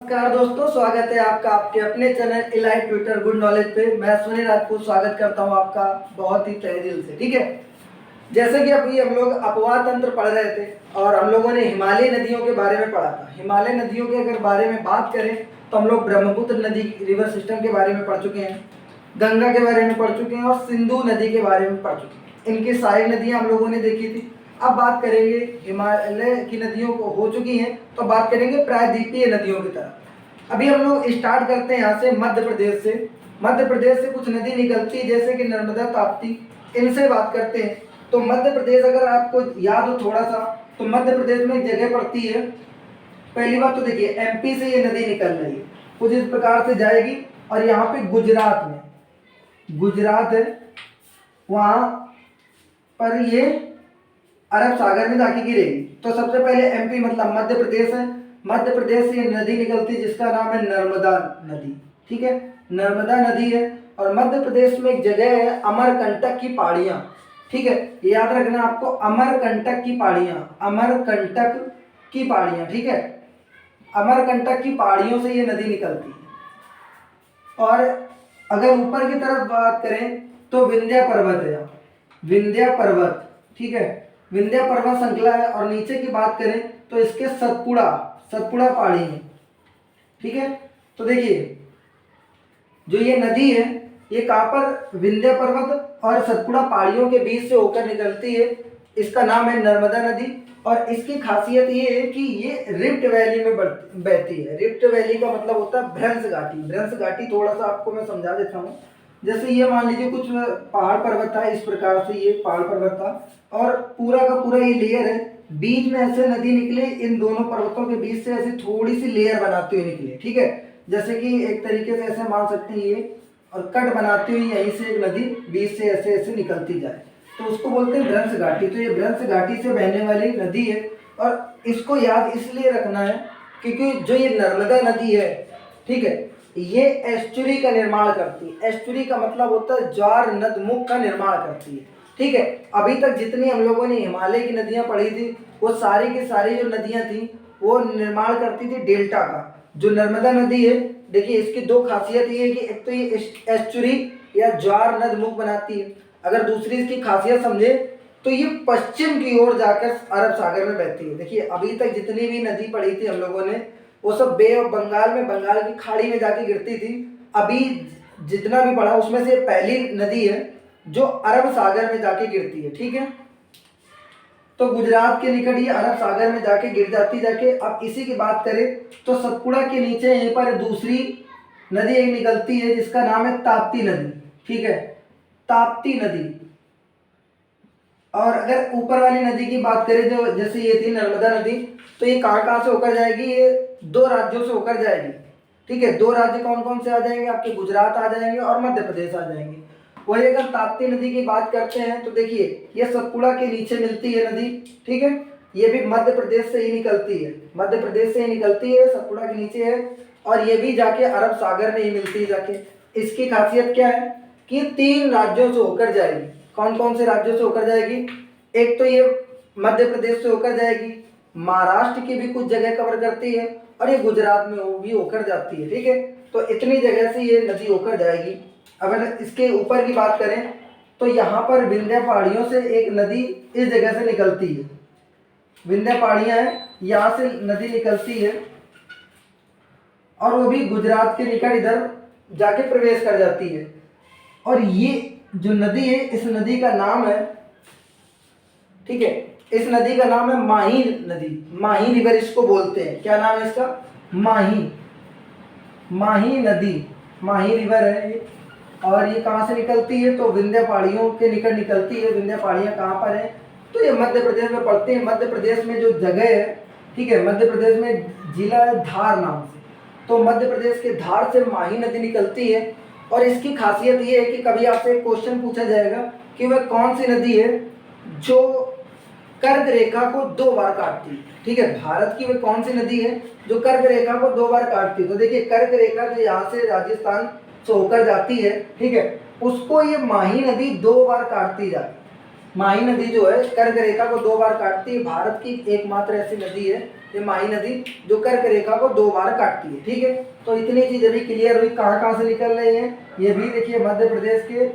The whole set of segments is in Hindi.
नमस्कार दोस्तों, स्वागत है आपका आपके अपने channel elite Twitter good knowledge पे। मैं सुनील राजपूत स्वागत करता हूं आपका बहुत ही तहे दिल से। ठीक है, जैसे कि अभी हम लोग अपवाह तंत्र पढ़ रहे थे और हम लोगों ने हिमालय नदियों के बारे में पढ़ा था। हिमालय नदियों के अगर बारे में बात करें तो हम लोग ब्रह्मपुत्र नदी रिवर सिस्टम के बारे में पढ़ चुके हैं, गंगा के बारे में पढ़ चुके हैं और सिंधु नदी के बारे में पढ़ चुके हैं। इनकी सारी नदियाँ हम लोगों ने देखी थी। अब बात करेंगे हिमालय की नदियों को हो चुकी हैं, तो बात करेंगे प्रायद्वीपीय नदियों की तरफ। अभी हम लोग स्टार्ट करते हैं यहाँ से मध्य प्रदेश से। मध्य प्रदेश से कुछ नदी निकलती है जैसे कि नर्मदा, ताप्ती, इनसे बात करते हैं। तो मध्य प्रदेश अगर आपको याद हो थोड़ा सा, तो मध्य प्रदेश में एक जगह पड़ती है। पहली बात तो देखिए, एमपी से ये नदी निकल रही है, कुछ इस प्रकार से जाएगी और यहाँ पे गुजरात में, गुजरात है, वहाँ पर ये अरब सागर में जाके गिरेगी। तो सबसे पहले एमपी मतलब मध्य प्रदेश है। मध्य प्रदेश से ये नदी निकलती है जिसका नाम है नर्मदा नदी। ठीक है, नर्मदा नदी है। और मध्य प्रदेश में एक जगह है अमरकंटक की पहाड़ियाँ। ठीक है, ये याद रखना आपको, अमरकंटक की पहाड़ियाँ, अमरकंटक की पहाड़ियाँ। ठीक है, अमरकंटक की पहाड़ियों से ये नदी निकलती है। और अगर ऊपर की तरफ बात करें तो विंध्या पर्वत है, विंध्या पर्वत। ठीक है, विंध्या पर्वत श्रृंखला है। और नीचे की बात करें तो इसके सतपुड़ा पहाड़ी है। ठीक है, तो देखिए जो ये नदी है ये कहाँ पर, विंध्या पर्वत और सतपुड़ा पहाड़ियों के बीच से होकर निकलती है। इसका नाम है नर्मदा नदी। और इसकी खासियत ये है कि ये रिफ्ट वैली में बहती है। रिफ्ट वैली का मतलब होता है भ्रंश घाटी। भ्रंश घाटी थोड़ा सा आपको मैं समझा देता हूँ। जैसे ये मान लीजिए कुछ पहाड़ पर्वत था, इस प्रकार से ये पहाड़ पर्वत था और पूरा का पूरा ये लेयर है, बीच में ऐसे नदी निकले, इन दोनों पर्वतों के बीच से ऐसे थोड़ी सी लेयर बनाते हुए निकले। ठीक है, जैसे कि एक तरीके से ऐसे मान सकते हैं ये, और कट बनाते हुए यहीं से एक नदी बीच से ऐसे ऐसे निकलती जाए, तो उसको बोलते हैं भ्रंश घाटी। तो ये भ्रंश घाटी से बहने वाली नदी है। और इसको याद इसलिए रखना है क्योंकि जो ये नर्मदा नदी है, ठीक है, ये एस्चुरी का निर्माण करती है। एस्चुरी का मतलब होता है ज्वार नदमुख का निर्माण करती है। ठीक है, अभी तक जितनी हम लोगों ने हिमालय की नदियां पढ़ी थी वो सारी की सारी जो नदियां थी वो निर्माण करती थी डेल्टा का। जो नर्मदा नदी है, देखिए इसकी दो खासियत ये है कि एक तो ये एस्चुरी या ज्वार नदमुख बनाती है। अगर दूसरी इसकी खासियत समझे तो ये पश्चिम की ओर जाकर अरब सागर में बहती है। देखिए अभी तक जितनी भी नदी पढ़ी थी हम लोगों ने वो सब बे ऑफ बंगाल में, बंगाल की खाड़ी में जाके गिरती थी। अभी जितना भी पढ़ा उसमें से पहली नदी है जो अरब सागर में जाके गिरती है। ठीक है, तो गुजरात के निकट ये अरब सागर में जाके गिर जाती जाके। अब इसी की बात करें तो सतपुड़ा के नीचे यहीं पर दूसरी नदी एक निकलती है जिसका नाम है ताप्ती नदी। ठीक है, ताप्ती नदी। और अगर ऊपर वाली नदी की बात करें जो जैसे ये थी नर्मदा नदी, तो ये कहाँ कहाँ से होकर जाएगी, ये दो राज्यों से होकर जाएगी। ठीक है, दो राज्य कौन कौन से आ जाएंगे आपके, गुजरात आ जाएंगे और मध्य प्रदेश आ जाएंगे। वही अगर ताप्ती नदी की बात करते हैं तो देखिए ये सतपुड़ा के नीचे मिलती है नदी। ठीक है, ये भी मध्य प्रदेश से ही निकलती है, मध्य प्रदेश से ही निकलती है, सतपुड़ा के नीचे है और ये भी जाके अरब सागर में ही मिलती है जाके। इसकी खासियत क्या है कि तीन राज्यों से होकर जाएगी। कौन कौन से राज्यों से होकर जाएगी, एक तो ये मध्य प्रदेश से होकर जाएगी, महाराष्ट्र की भी कुछ जगह कवर करती है और ये गुजरात में वो भी होकर जाती है। ठीक है, तो इतनी जगह से ये नदी होकर जाएगी। अगर इसके ऊपर की बात करें तो यहाँ पर विंध्या पहाड़ियों से एक नदी इस जगह से निकलती है, विंध्या पहाड़ियाँ हैं, यहाँ से नदी निकलती है और वो भी गुजरात के निकट इधर जाके प्रवेश कर जाती है। और ये जो नदी है इस नदी का नाम है, ठीक है, इस नदी का नाम है माही नदी। माही रिवर इसको बोलते हैं। क्या नाम है इसका, माही, माही नदी, माही रिवर है ये। और ये कहाँ से निकलती है तो विंध्या पहाड़ियों के निकट निकलती है। विंध्या पहाड़ियाँ कहाँ पर है तो ये मध्य प्रदेश में पड़ती है। मध्य प्रदेश में जो जगह है, ठीक है, मध्य प्रदेश में जिला है धार नाम से, तो मध्य प्रदेश के धार से माही नदी निकलती है। और इसकी खासियत ये है कि कभी आपसे एक क्वेश्चन पूछा जाएगा कि वह कौन सी नदी है जो कर्क रेखा को दो बार काटती है। ठीक है, भारत की वह कौन सी नदी है जो कर्क रेखा को दो बार काटती है। तो देखिए कर्क रेखा जो यहाँ से राजस्थान से होकर जाती है, ठीक है, उसको ये माही नदी दो बार काटती जाती है। माही नदी जो है कर्क रेखा को 2 बार काटती है। भारत की एकमात्र ऐसी नदी है ये माही नदी जो कर्क रेखा को 2 बार काटती है। ठीक है, तो इतनी चीजें भी क्लियर हुई। कहाँ कहाँ से निकल रही हैं ये भी देखिए। मध्य प्रदेश के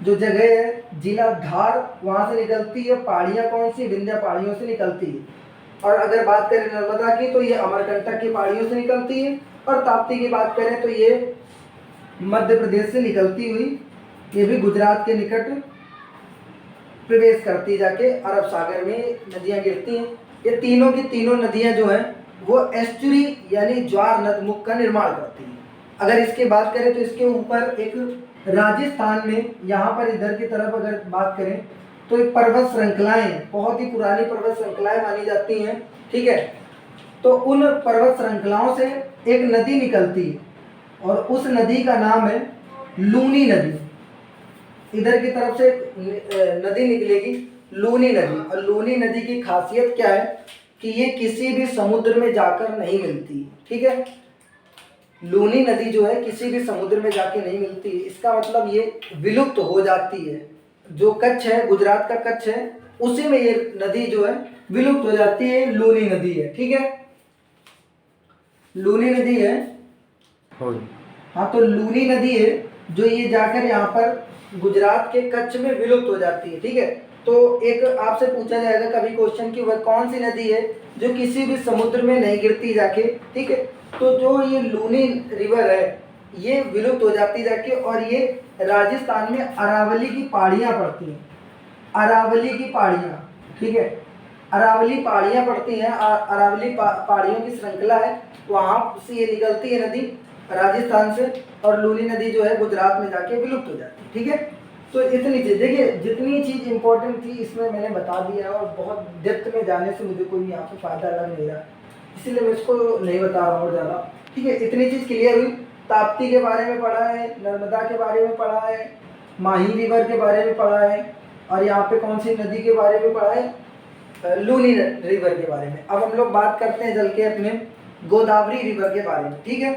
जो जगह है जिला धार, वहां से निकलती है। पहाड़ियाँ कौन सी? विंध्य पहाड़ियों से निकलती है। और अगर बात करें नर्मदा की तो ये अमरकंटक की पहाड़ियों से निकलती है। और ताप्ती की बात करें तो ये मध्य प्रदेश से निकलती हुई ये भी गुजरात के निकट प्रवेश करती जाके अरब सागर में नदियां गिरती हैं। ये तीनों की तीनों नदियां जो हैं वो एस्चुरी यानी ज्वार नदमुख का निर्माण करती हैं। अगर इसकी बात करें तो इसके ऊपर एक राजस्थान में यहाँ पर इधर की तरफ अगर बात करें तो एक पर्वत श्रृंखलाएं, बहुत ही पुरानी पर्वत श्रृंखलाएं मानी जाती हैं। ठीक है, तो उन पर्वत श्रृंखलाओं से एक नदी निकलती है और उस नदी का नाम है लूनी नदी। इधर की तरफ से नदी निकलेगी लूनी नदी। और लूनी नदी की खासियत क्या है कि ये किसी भी समुद्र में जाकर नहीं मिलती। ठीक है, लूनी नदी जो है किसी भी समुद्र में जाके नहीं मिलती। इसका मतलब ये विलुप्त हो जाती है। जो कच्छ है, गुजरात का कच्छ है, उसी में ये नदी जो है विलुप्त हो जाती है। लूनी नदी है। ठीक है, लूनी नदी है। हाँ, तो लूनी नदी है जो ये जाकर यहाँ पर गुजरात के कच्छ में विलुप्त हो जाती है। ठीक है, तो एक आपसे पूछा जाएगा कभी क्वेश्चन कि वह कौन सी नदी है जो किसी भी समुद्र में नहीं गिरती जाके। ठीक है, तो जो ये लूनी रिवर है ये विलुप्त हो जाती जाके और ये राजस्थान में अरावली की पहाड़ियाँ पड़ती हैं। अरावली की पहाड़ियाँ, ठीक है, अरावली पहाड़ियाँ पड़ती हैं। अरावली पहाड़ियों की श्रृंखला है, वहाँ से ये निकलती है नदी राजस्थान से। और लूनी नदी जो है गुजरात में जाके विलुप्त हो जाती है। ठीक है, तो इतनी चीज़ देखिए, जितनी चीज़ इंपॉर्टेंट थी इसमें मैंने बता दिया है। और बहुत डेप्थ में जाने से मुझे कोई यहाँ पे फ़ायदा लग नहीं रहा, इसीलिए मैं इसको नहीं बता रहा हूँ ज़्यादा। ठीक है, इतनी चीज़ क्लियर हुई। ताप्ती के बारे में पढ़ा है, नर्मदा के बारे में पढ़ा है, माही रिवर के बारे में पढ़ा है, और यहाँ पे कौन सी नदी के बारे में पढ़ा है? लूनी रिवर के बारे में। अब हम लोग बात करते हैं चल के अपने गोदावरी रिवर के बारे में। ठीक है,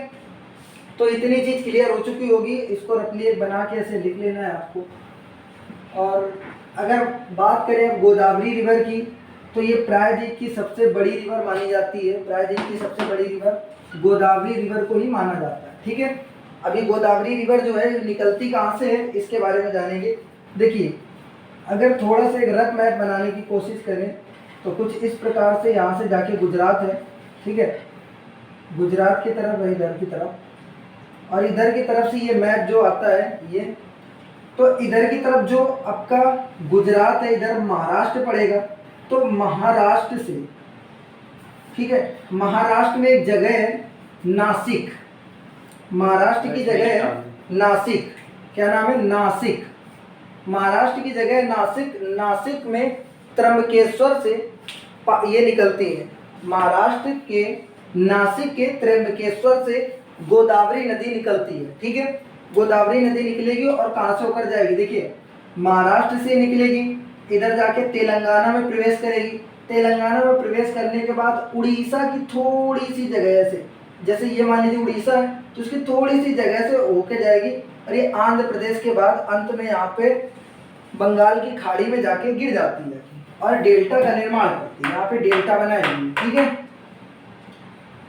तो इतनी चीज़ क्लियर हो चुकी होगी। इसको रफली बना के ऐसे लिख लेना है आपको। और अगर बात करें गोदावरी रिवर की तो ये प्रायद्वीप की सबसे बड़ी रिवर मानी जाती है। प्रायद्वीप की सबसे बड़ी रिवर गोदावरी रिवर को ही माना जाता है। ठीक है, अभी गोदावरी रिवर जो है निकलती कहाँ से है इसके बारे में जानेंगे। देखिए, अगर थोड़ा सा एक रफ मैप बनाने की कोशिश करें तो कुछ इस प्रकार से यहाँ से जाके गुजरात है। ठीक है, गुजरात की तरफ है, इधर की तरफ, और इधर की तरफ से ये मैप जो आता है ये, तो इधर की तरफ जो आपका गुजरात है इधर महाराष्ट्र पड़ेगा। तो महाराष्ट्र से, ठीक है, महाराष्ट्र में एक जगह है नासिक। महाराष्ट्र की जगह है नासिक। क्या नाम है? नासिक। महाराष्ट्र की जगह है नासिक। नासिक में त्र्यंबकेश्वर से ये निकलती है। महाराष्ट्र के नासिक के त्र्यंबकेश्वर से गोदावरी नदी निकलती है। ठीक है, गोदावरी नदी निकलेगी और कहाँ से होकर जाएगी? देखिए, महाराष्ट्र से निकलेगी, इधर जाके तेलंगाना में प्रवेश करेगी। तेलंगाना में प्रवेश करने के बाद उड़ीसा की थोड़ी सी जगह से, जैसे ये मान लीजिए उड़ीसा है, तो उसकी थोड़ी सी जगह से होके जाएगी और ये आंध्र प्रदेश के बाद अंत में यहाँ पे बंगाल की खाड़ी में जाके गिर जाती है और डेल्टा का निर्माण करती है। यहाँ पे डेल्टा बनाएगी। ठीक है,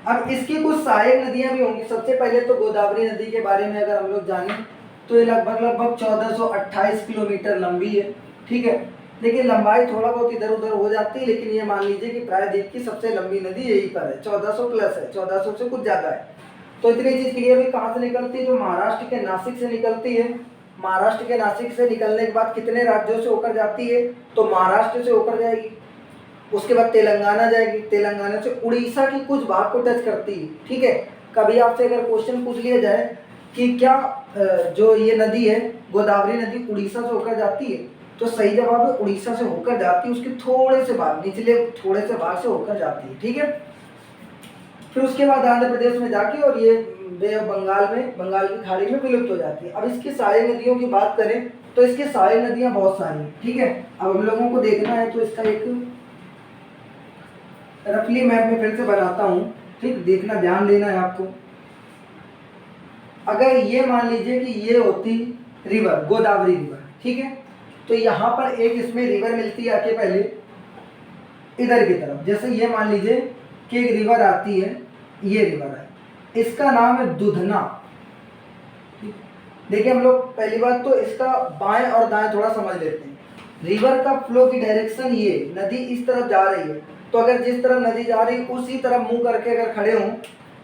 अब इसकी कुछ सहायक नदियां भी होंगी। सबसे पहले तो गोदावरी नदी के बारे में अगर हम लोग जानें तो ये लगभग 1428 किलोमीटर लंबी है। ठीक है, देखिए लंबाई थोड़ा बहुत इधर उधर हो जाती है, लेकिन ये मान लीजिए कि प्रायद्वीप की सबसे लंबी नदी यही पर है। 1400 प्लस है, 1400 से कुछ ज़्यादा है। तो इतनी चीज़ क्लियर हुई। कहाँ से निकलती है? जो महाराष्ट्र के नासिक से निकलती है। महाराष्ट्र के नासिक से निकलने के बाद कितने राज्यों से होकर जाती है? तो महाराष्ट्र से होकर जाएगी, उसके बाद तेलंगाना जाएगी, तेलंगाना से उड़ीसा की कुछ भाग को टच करती है। ठीक है, कभी आपसे अगर क्वेश्चन पूछ लिया जाए कि क्या जो ये नदी है गोदावरी नदी उड़ीसा से होकर जाती है, तो सही जवाब है उड़ीसा से होकर जाती है। उसके थोड़े से भाग, निचले थोड़े से भाग से होकर जाती है। ठीक है, फिर उसके बाद आंध्र प्रदेश में जाके और ये बे ऑफ बंगाल में, बंगाल की खाड़ी में विलुप्त हो जाती है। अब इसकी सहायक नदियों की बात करें तो इसकी सहायक नदियाँ बहुत सारी हैं। ठीक है, अब हम लोगों को देखना है तो इसका एक रफली मैप में फिर से बनाता हूँ। ठीक, देखना, ध्यान देना है आपको। अगर ये मान लीजिए कि ये होती रिवर गोदावरी रिवर, ठीक है, तो यहाँ पर एक इसमें रिवर मिलती है आके पहले इधर की तरफ। जैसे ये मान लीजिए कि एक रिवर आती है, ये रिवर है, इसका नाम है दुधना। देखिए हम लोग पहली बात तो इसका बाएं और दाएं थोड़ा समझ लेते हैं। रिवर का फ्लो की डायरेक्शन ये, नदी इस तरफ जा रही है, तो अगर जिस तरफ नदी जा रही है उसी तरफ मुंह करके अगर खड़े हों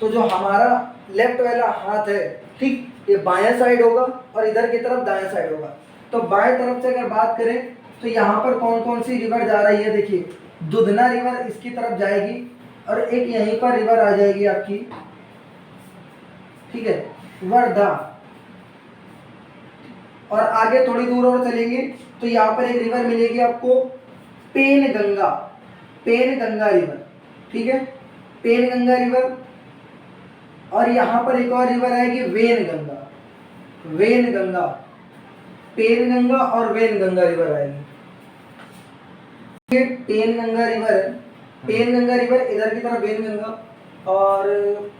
तो जो हमारा लेफ्ट वाला हाथ है, ठीक, ये बाएं साइड होगा और इधर की तरफ दाएं साइड होगा। तो बाएं तरफ से अगर बात करें तो यहाँ पर कौन कौन सी रिवर जा रही है, देखिए दुधना रिवर इसकी तरफ जाएगी और एक यहीं पर रिवर आ जाएगी आपकी, ठीक है, वर्धा। और आगे थोड़ी दूर और चलेंगे तो यहाँ पर एक रिवर मिलेगी आपको पेनगंगा, पेनगंगा रिवर, ठीक है, पेनगंगा रिवर। और यहाँ पर एक और रिवर आएगी वेनगंगा, वेनगंगा, पेनगंगा और वेनगंगा रिवर आएगी। पेनगंगा रिवर है, पेनगंगा रिवर इधर की तरफ वेनगंगा, और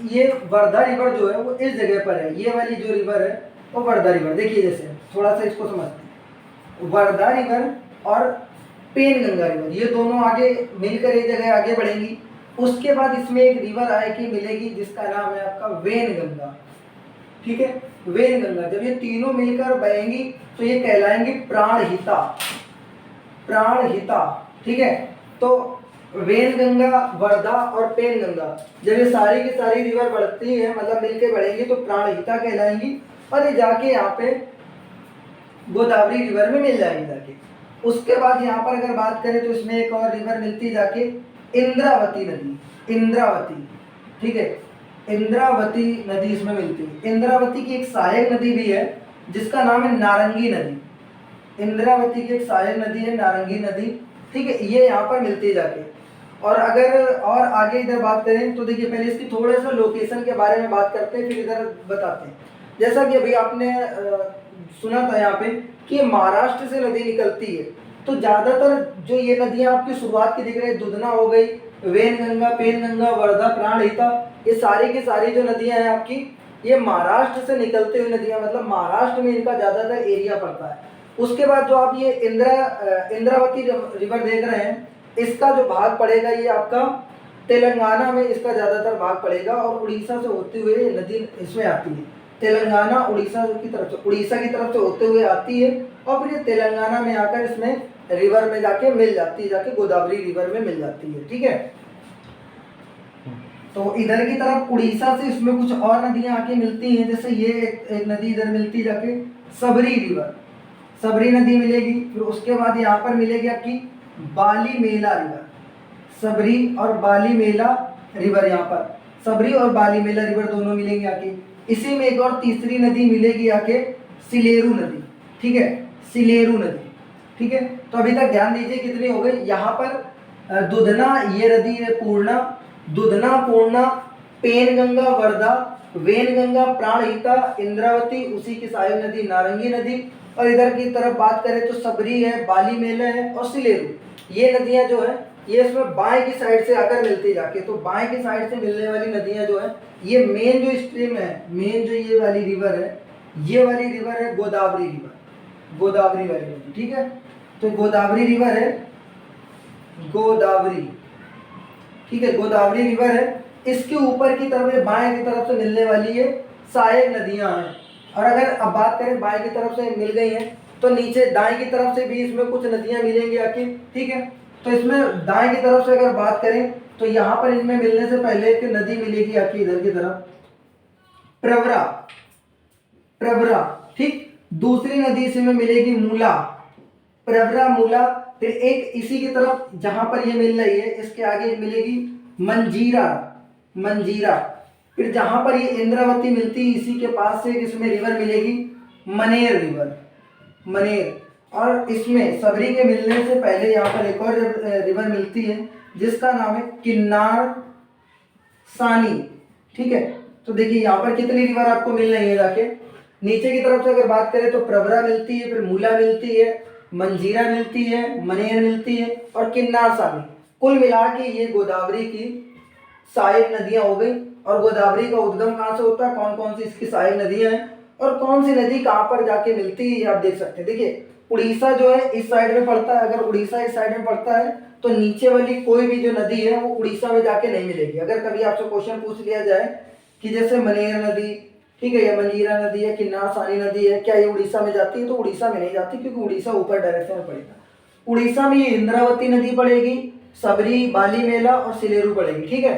ये वर्धा रिवर जो है वो इस जगह पर है। ये वाली जो रिवर है वो वर्धा रिवर, देखिए जैसे थोड़ा सा इसको समझते हैं, वर्धा रिवर और पेनगंगा रिवर ये दोनों आगे मिलकर एक जगह आगे बढ़ेंगी। उसके बाद इसमें एक रिवर आएगी मिलेगी जिसका नाम है आपका वेनगंगा, ठीक है, वेनगंगा। जब ये तीनों मिलकर बहेंगी तो ये कहलाएंगी प्राणहिता, प्राणहिता, ठीक है। तो वेनगंगा, वर्धा और पेनगंगा जब ये सारी की सारी रिवर बढ़ती है, मतलब मिलकर बढ़ेंगी तो प्राणहिता कहलाएंगी और ये जाके यहाँ पे गोदावरी रिवर में मिल जाएगी जाके। उसके बाद यहाँ पर अगर बात करें तो इसमें एक और रिवर मिलती है जाके इंद्रावती नदी, इंद्रावती, ठीक है, इंद्रावती नदी इसमें मिलती है। इंद्रावती की एक सहायक नदी भी है जिसका नाम है नारंगी नदी, इंद्रावती की एक सहायक नदी है नारंगी नदी, ठीक है, ये यहाँ पर मिलती है जाके। और अगर और आगे इधर बात करें तो देखिए पहले इसकी थोड़ा सा लोकेशन के बारे में बात करते हैं फिर इधर बताते हैं। जैसा कि अभी आपने सुना था यहाँ पे कि महाराष्ट्र से नदी निकलती है, तो ज़्यादातर जो ये नदियाँ आपकी शुरुआत की दिख रही है, दुधना हो गई, वेनगंगा, पेनगंगा, वर्धा, प्राणहिता, ये सारी की सारी जो नदियाँ हैं आपकी ये महाराष्ट्र से निकलती हुई नदियाँ, मतलब महाराष्ट्र में इनका ज़्यादातर एरिया पड़ता है। उसके बाद जो आप ये इंद्रावती रिवर देख रहे हैं, इसका जो भाग पड़ेगा ये आपका तेलंगाना में, इसका ज़्यादातर भाग पड़ेगा और उड़ीसा से होते हुए नदी इसमें आती है। तेलंगाना उड़ीसा की तरफ से, उड़ीसा की तरफ से होते हुए आती है और फिर ये तेलंगाना में आकर इसमें रिवर में जाके मिल जाती है, जाके गोदावरी रिवर में मिल जाती है, ठीक है। तो इधर की तरफ उड़ीसा से इसमें कुछ और नदियां आके मिलती हैं, जैसे ये एक नदी इधर मिलती है जाके सबरी रिवर, सबरी नदी मिलेगी। फिर उसके बाद यहाँ पर मिलेगी आपकी बाली मेला रिवर, सबरी और बाली मेला रिवर, यहाँ पर सबरी और बाली मेला रिवर दोनों मिलेंगे आके। इसी में एक और तीसरी नदी मिलेगी आके सिलेरू नदी, ठीक है, सिलेरू नदी, ठीक है। तो अभी तक ध्यान दीजिए कितनी हो गई यहाँ पर, दुधना ये नदी है पूर्णा, दुधना, पूर्णा, पेनगंगा, वर्धा, वेनगंगा, प्राणहिता, इंद्रावती, उसी की सहायक नदी नारंगी नदी, और इधर की तरफ बात करें तो सबरी है, बाली मेला है और सिलेरू, ये नदियां जो है ये इसमें बाएं की साइड से आकर मिलती जाके। तो बाएं की साइड से मिलने वाली नदियां जो है ये मेन जो स्ट्रीम है, मेन जो ये वाली रिवर है, ये वाली रिवर है गोदावरी रिवर, गोदावरी वाली नदी, ठीक है। तो गोदावरी रिवर है, गोदावरी, ठीक है, गोदावरी रिवर है। इसके ऊपर की तरफ बाएं की तरफ से मिलने वाली ये सहायक नदियां हैं। और अगर अब बात करें बाएं की तरफ से मिल गई हैं तो नीचे दाएं की तरफ से भी इसमें कुछ नदियां मिलेंगी आके, ठीक है। तो इसमें दाएं की तरफ से अगर बात करें तो यहाँ पर इनमें मिलने से पहले एक नदी मिलेगी आके इधर की तरफ प्रवरा, प्रवरा, ठीक। दूसरी नदी इसमें मिलेगी मूला, प्रवरा, मूला। फिर एक इसी की तरफ जहां पर ये मिल रही है इसके आगे मिलेगी मंजीरा, मंजीरा। फिर जहां पर ये इंद्रावती मिलती है इसी के पास से इसमें रिवर मिलेगी मनेर रिवर, मनेर। और इसमें सबरी के मिलने से पहले यहाँ पर एक और रिवर मिलती है जिसका नाम है किन्नार सानी, ठीक है। तो देखिए यहाँ पर कितनी रिवर आपको मिल रही है जाके। नीचे की तरफ से अगर बात करें तो प्रवरा मिलती है, फिर मूला मिलती है, मंजीरा मिलती है, मनेर मिलती है और किन्नार सानी। कुल मिला के ये गोदावरी की सहायक नदियां हो गई। और गोदावरी का उद्गम कहाँ से होता है, कौन कौन सी इसकी सहायक नदियां हैं और कौन सी नदी कहाँ पर जाके मिलती है, ये आप देख सकते हैं। देखिए उड़ीसा जो है इस साइड में पड़ता है, अगर उड़ीसा इस साइड में पड़ता है तो नीचे वाली कोई भी जो नदी है वो उड़ीसा में जाके नहीं मिलेगी। अगर कभी आपसे क्वेश्चन पूछ लिया जाए कि जैसे मनेर नदी, ठीक है, या मंजीरा नदी है, किन्नार सानी नदी है, क्या ये उड़ीसा में जाती है, तो उड़ीसा में नहीं जाती, क्योंकि उड़ीसा ऊपर डायरेक्शन में पड़ेगा। उड़ीसा में ये इंद्रावती नदी पड़ेगी, सबरी, बाली मेला और सिलेरू पड़ेगी, ठीक है।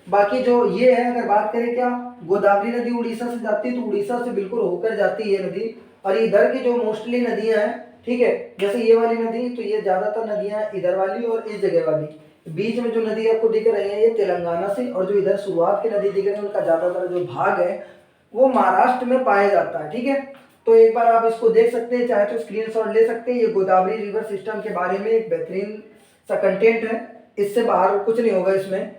बाकी जो ये है, अगर बात करें क्या गोदावरी नदी उड़ीसा से जाती है, तो उड़ीसा से बिल्कुल होकर जाती है नदी। और इधर की जो मोस्टली नदियां हैं, ठीक है, जैसे ये वाली नदी, तो ये ज्यादातर नदियां इधर वाली और इस जगह वाली। बीच में जो नदी आपको दिख रही है ये तेलंगाना से, और जो इधर शुरुआत की नदी दिख रही है उनका ज्यादातर जो भाग है वो महाराष्ट्र में पाया जाता है, ठीक है। तो एक बार आप इसको देख सकते हैं, चाहे तो स्क्रीनशॉट ले सकते हैं। ये गोदावरी रिवर सिस्टम के बारे में एक बेहतरीन सा कंटेंट है, इससे बाहर कुछ नहीं होगा इसमें।